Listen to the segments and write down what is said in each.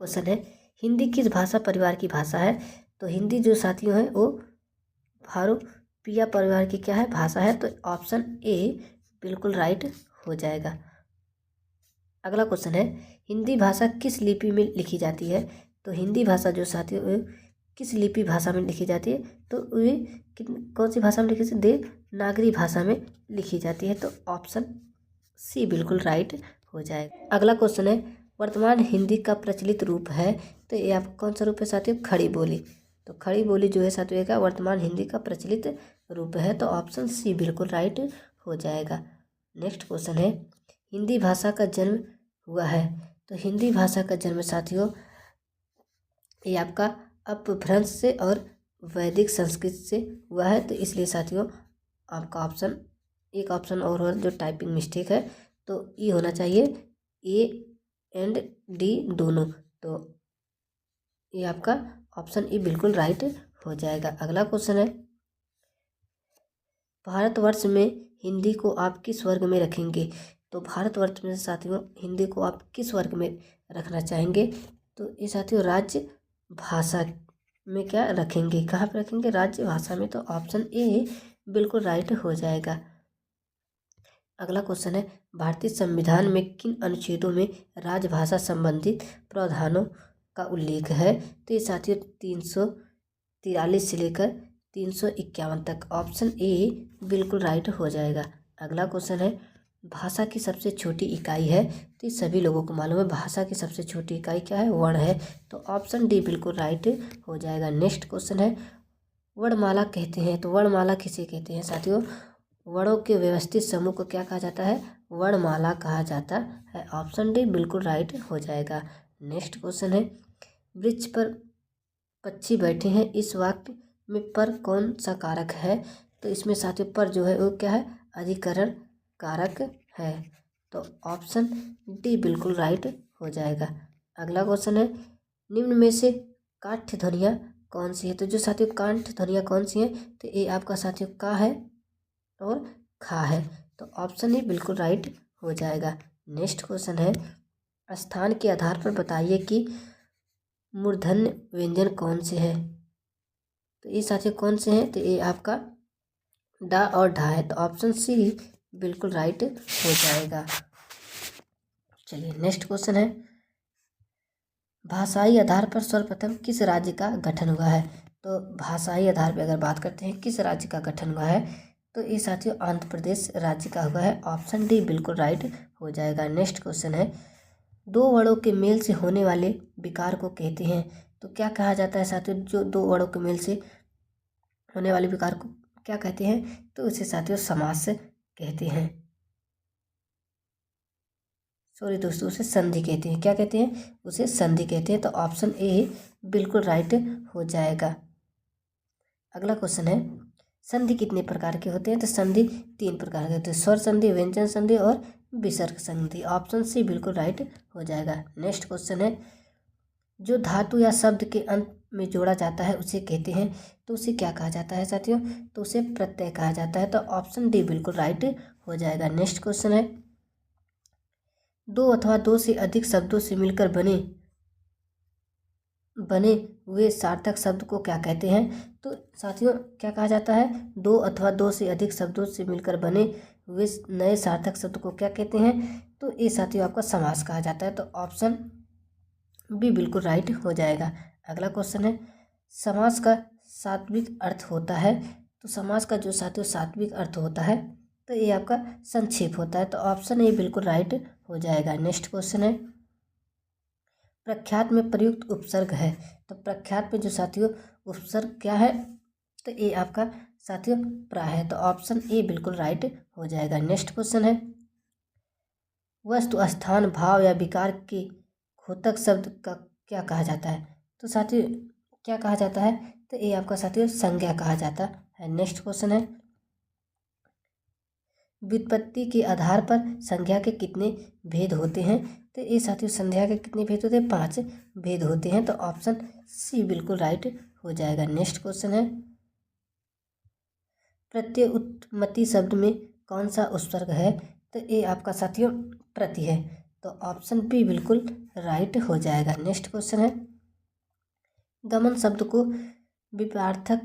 Question है, हिंदी किस भाषा परिवार की भाषा है? तो हिंदी जो साथियों है वो भारोपीय परिवार की क्या है, भाषा है। तो ऑप्शन ए बिल्कुल राइट हो जाएगा। अगला क्वेश्चन है, हिंदी भाषा किस लिपि में लिखी जाती है? तो हिंदी भाषा जो साथियों किस लिपि भाषा में लिखी जाती है? तो वे कौन सी भाषा में लिखी जाती है? देवनागरी भाषा में लिखी जाती है। तो ऑप्शन सी बिल्कुल राइट हो जाएगा। अगला क्वेश्चन है, वर्तमान हिंदी का प्रचलित रूप है। तो ये आपका कौन सा रूप है साथियों? खड़ी बोली। तो खड़ी बोली जो है साथियों का वर्तमान हिंदी का प्रचलित रूप है। तो ऑप्शन सी बिल्कुल राइट हो जाएगा। नेक्स्ट क्वेश्चन है, हिंदी भाषा का जन्म हुआ है। तो हिंदी भाषा का जन्म साथियों ये आपका अपभ्रंश से और वैदिक संस्कृत से हुआ है। तो इसलिए साथियों आपका एक ऑप्शन और जो टाइपिंग मिस्टेक है, तो ये होना चाहिए ए एंड डी दोनों। तो ये आपका ऑप्शन ए बिल्कुल राइट हो जाएगा। अगला क्वेश्चन है, भारतवर्ष में हिंदी को आप किस वर्ग में रखेंगे? तो भारतवर्ष में साथियों हिंदी को आप किस वर्ग में रखना चाहेंगे? तो ये साथियों राज्य भाषा में क्या रखेंगे, कहाँ पे रखेंगे? राज्य भाषा में। तो ऑप्शन ए बिल्कुल राइट हो जाएगा। अगला क्वेश्चन है, भारतीय संविधान में किन अनुच्छेदों में राजभाषा संबंधित प्रावधानों का उल्लेख है? तो ये साथियों 343 से लेकर 351 तक। ऑप्शन ए बिल्कुल राइट हो जाएगा। अगला क्वेश्चन है, भाषा की सबसे छोटी इकाई है। तो ये सभी लोगों को मालूम है भाषा की सबसे छोटी इकाई क्या है? वर्ण है। तो ऑप्शन डी बिल्कुल राइट हो जाएगा। नेक्स्ट क्वेश्चन है, वर्णमाला कहते हैं। तो वर्णमाला किसे कहते हैं साथियों? वर्णों के व्यवस्थित समूह को क्या कहा जाता है? वर्णमाला कहा जाता है। ऑप्शन डी बिल्कुल राइट हो जाएगा। नेक्स्ट क्वेश्चन है, वृक्ष पर पक्षी बैठे हैं, इस वाक्य में पर कौन सा कारक है? तो इसमें साथियों पर जो है वो क्या है? अधिकरण कारक है। तो ऑप्शन डी बिल्कुल राइट हो जाएगा। अगला क्वेश्चन है, निम्न में से काठ्य ध्वनियाँ कौन सी है? तो जो साथियों काठ्य ध्वनियाँ कौन सी हैं? तो ये आपका साथियों का है और खा है। तो ऑप्शन ए बिल्कुल राइट हो जाएगा। नेक्स्ट क्वेश्चन है, स्थान के आधार पर बताइए कि मूर्धन्य व्यंजन कौन से हैं? तो ये साथियों कौन से हैं? तो ये आपका डा और ढा है। तो ऑप्शन सी बिल्कुल राइट हो जाएगा। चलिए नेक्स्ट क्वेश्चन है, भाषाई आधार पर सर्वप्रथम किस राज्य का गठन हुआ है? तो भाषाई आधार पर अगर बात करते हैं किस राज्य का गठन हुआ है? तो ये साथियों आंध्र प्रदेश राज्य का हुआ है। ऑप्शन डी बिल्कुल राइट हो जाएगा। नेक्स्ट क्वेश्चन है, दो वर्णों के मेल से होने वाले विकार को कहते हैं। तो क्या कहा जाता है साथियों? जो दो वर्णों के मेल से होने वाले विकार को क्या कहते हैं? तो उसे साथियों समास कहते हैं। सॉरी दोस्तों, उसे संधि कहते हैं। क्या कहते हैं? उसे संधि कहते हैं। तो ऑप्शन ए बिल्कुल राइट हो जाएगा। अगला क्वेश्चन है, संधि कितने प्रकार के होते हैं? तो संधि 3 प्रकार के होते हैं, स्वर संधि, व्यंजन संधि और विसर्ग संधि। ऑप्शन सी बिल्कुल राइट हो जाएगा। नेक्स्ट क्वेश्चन है, जो धातु या शब्द के अंत में जोड़ा जाता है उसे कहते हैं। तो उसे क्या कहा जाता है साथियों? तो उसे प्रत्यय कहा जाता है। तो ऑप्शन डी बिल्कुल राइट हो जाएगा। नेक्स्ट क्वेश्चन है, दो अथवा दो से अधिक शब्दों से मिलकर बने हुए सार्थक शब्द को क्या कहते हैं? तो साथियों क्या कहा जाता है? दो अथवा दो से अधिक शब्दों से मिलकर बने हुए नए सार्थक शब्द को क्या कहते हैं? तो ये साथियों आपका समास कहा जाता है। तो ऑप्शन बी बिल्कुल राइट हो जाएगा। अगला क्वेश्चन है, समास का सात्विक अर्थ होता है। तो समास का जो साथियों सात्विक अर्थ होता है तो ये आपका संक्षेप होता है। तो ऑप्शन ए बिल्कुल राइट हो जाएगा। नेक्स्ट क्वेश्चन है, प्रख्यात में प्रयुक्त उपसर्ग है। तो प्रख्यात में जो साथियों उपसर्ग क्या है? तो ये आपका साथियों प्रा है। तो ऑप्शन ए बिल्कुल राइट हो जाएगा। नेक्स्ट क्वेश्चन है, वस्तु, स्थान, भाव या विकार के खोतक शब्द का क्या कहा जाता है? तो साथियों क्या कहा जाता है? तो ये आपका साथियों संज्ञा कहा जाता है। नेक्स्ट क्वेश्चन है, व्युत्पत्ति के आधार पर संज्ञा के कितने भेद होते हैं? तो ये साथियों संज्ञा के कितने भेद होते हैं? 5 भेद होते हैं। तो ऑप्शन सी बिल्कुल राइट हो जाएगा। नेक्स्ट क्वेश्चन है, प्रत्यय उत्पत्ति शब्द में कौन सा उपसर्ग है? तो ये आपका साथियों प्रति है। तो ऑप्शन बी बिल्कुल राइट हो जाएगा। नेक्स्ट क्वेश्चन है, गमन शब्द को विपर्थक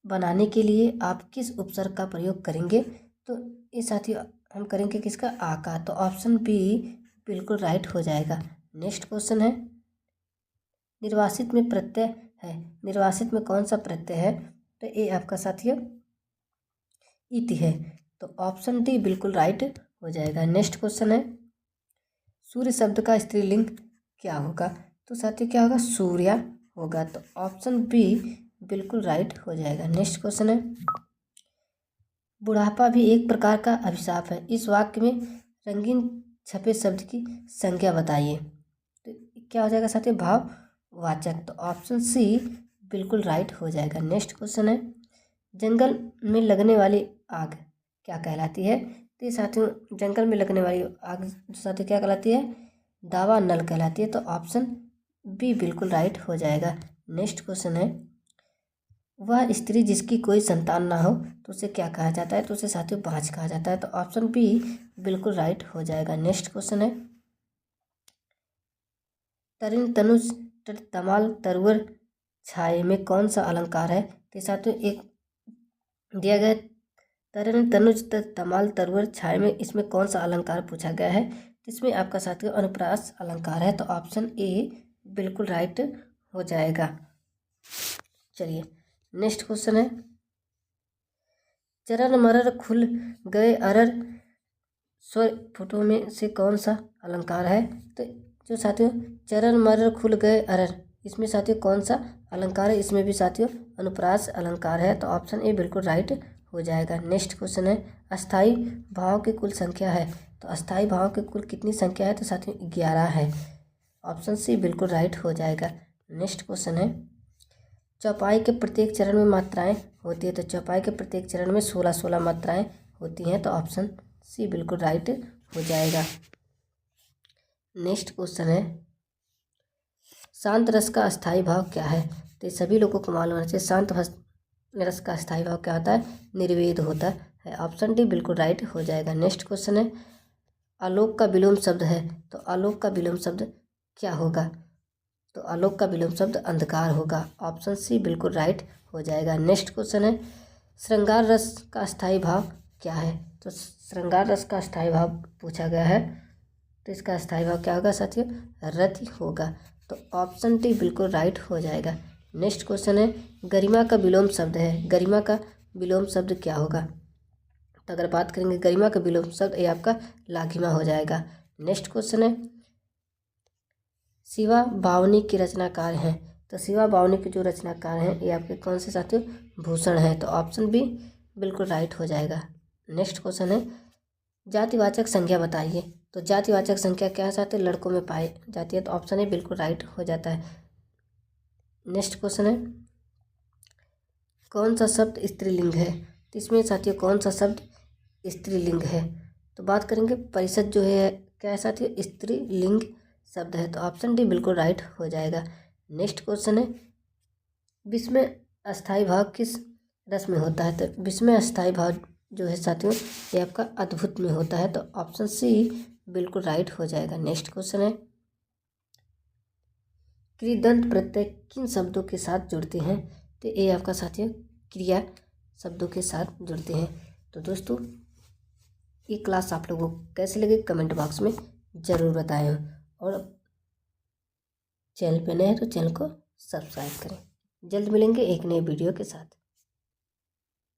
बनाने के लिए आप किस उपसर्ग का प्रयोग करेंगे? तो ये साथियों हम करेंगे किसका? आ का। तो ऑप्शन बी बिल्कुल राइट हो जाएगा। नेक्स्ट क्वेश्चन है, निर्वासित में प्रत्यय है, निर्वासित में कौन सा प्रत्यय है? तो ये आपका साथियों इति है। तो ऑप्शन डी बिल्कुल राइट हो जाएगा। नेक्स्ट क्वेश्चन है, सूर्य शब्द का स्त्रीलिंग क्या होगा? तो साथियों क्या होगा? सूर्या होगा। तो ऑप्शन बी बिल्कुल राइट हो जाएगा। नेक्स्ट क्वेश्चन है, बुढ़ापा भी एक प्रकार का अभिशाप है, इस वाक्य में रंगीन छपे शब्द की संख्या बताइए। तो क्या हो जाएगा साथियों? भाववाचक। तो ऑप्शन सी बिल्कुल राइट हो जाएगा। नेक्स्ट क्वेश्चन है, जंगल में लगने वाली आग क्या कहलाती है? तो साथियों जंगल में लगने वाली आग साथियों क्या कहलाती है? दावा नल कहलाती है। तो ऑप्शन बी बिल्कुल राइट हो जाएगा। नेक्स्ट क्वेश्चन है, वह स्त्री जिसकी कोई संतान ना हो तो उसे क्या कहा जाता है? तो उसे साथियों बाँझ कहा जाता है। तो ऑप्शन बी बिल्कुल राइट हो जाएगा। नेक्स्ट क्वेश्चन है, तरिण तनुज तमाल तरवर छाये में कौन सा अलंकार है? तो साथियों एक दिया गया तरिण तनुज तमाल तरवर छाये में इसमें कौन सा अलंकार पूछा गया है? तो इसमें आपका साथियों अनुप्रास अलंकार है। तो ऑप्शन ए बिल्कुल राइट हो जाएगा। चलिए नेक्स्ट क्वेश्चन है, चरर मरर खुल गए अरर स्वर फुटों में से कौन सा अलंकार है? तो जो साथियों चरर मरर खुल गए अरर, इसमें साथियों कौन सा अलंकार है? इसमें भी साथियों अनुप्रास अलंकार है। तो ऑप्शन ए बिल्कुल राइट हो जाएगा। नेक्स्ट क्वेश्चन है, अस्थाई भाव की कुल संख्या है, तो अस्थाई भाव की कुल कितनी संख्या है? तो साथियों 11 है। ऑप्शन सी बिल्कुल राइट हो जाएगा। नेक्स्ट क्वेश्चन है, चौपाई के प्रत्येक चरण में मात्राएं होती है, तो चौपाई के प्रत्येक चरण में 16 मात्राएं होती हैं। तो ऑप्शन सी बिल्कुल राइट हो जाएगा। नेक्स्ट क्वेश्चन है, शांत रस का अस्थाई भाव क्या है? तो सभी लोगों को मालूम होना चाहिए, शांत रस का अस्थाई भाव क्या होता है? निर्वेद होता है। ऑप्शन डी बिल्कुल राइट हो जाएगा। नेक्स्ट क्वेश्चन है, आलोक का विलोम शब्द है, तो आलोक का विलोम शब्द क्या होगा? तो आलोक का विलोम शब्द अंधकार होगा। ऑप्शन सी बिल्कुल राइट हो जाएगा। नेक्स्ट क्वेश्चन है, श्रृंगार रस का अस्थाई भाव क्या है? तो श्रृंगार रस का अस्थाई भाव पूछा गया है, तो इसका अस्थाई भाव क्या होगा साथियों? रति होगा। तो ऑप्शन डी बिल्कुल राइट हो जाएगा। नेक्स्ट क्वेश्चन है, गरिमा का विलोम शब्द है, गरिमा का विलोम शब्द क्या होगा? तो अगर बात करेंगे गरिमा का विलोम शब्द, ये आपका लाघिमा हो जाएगा। नेक्स्ट क्वेश्चन है, शिवा बावनी के रचनाकार हैं, तो शिवा बावनी के जो रचनाकार हैं ये आपके कौन से साथियों? भूषण है। तो ऑप्शन बी बिल्कुल राइट हो जाएगा। नेक्स्ट क्वेश्चन है, जातिवाचक संख्या बताइए, तो जातिवाचक संख्या क्या है साथियों? लड़कों में पाई जाती है। तो ऑप्शन ए बिल्कुल राइट हो जाता है। नेक्स्ट क्वेश्चन है, कौन सा शब्द स्त्रीलिंग है? तो इसमें साथियों कौन सा शब्द स्त्रीलिंग है? तो बात करेंगे परिषद जो है क्या है साथियों? स्त्रीलिंग शब्द है। तो ऑप्शन डी बिल्कुल राइट हो जाएगा। नेक्स्ट क्वेश्चन है, विस्मय अस्थाई भाव किस रस में होता है? तो विस्मय अस्थाई भाव जो है साथियों ये आपका अद्भुत में होता है। तो ऑप्शन सी बिल्कुल राइट हो जाएगा। नेक्स्ट क्वेश्चन है, कृदंत प्रत्यय किन शब्दों के साथ जुड़ते हैं? तो ये आपका साथियों क्रिया शब्दों के साथ जुड़ते हैं। तो दोस्तों ये क्लास आप लोगों को कैसे लगे कमेंट बॉक्स में ज़रूर बताएं, और चैनल पे नए हैं तो चैनल को सब्सक्राइब करें। जल्द मिलेंगे एक नए वीडियो के साथ।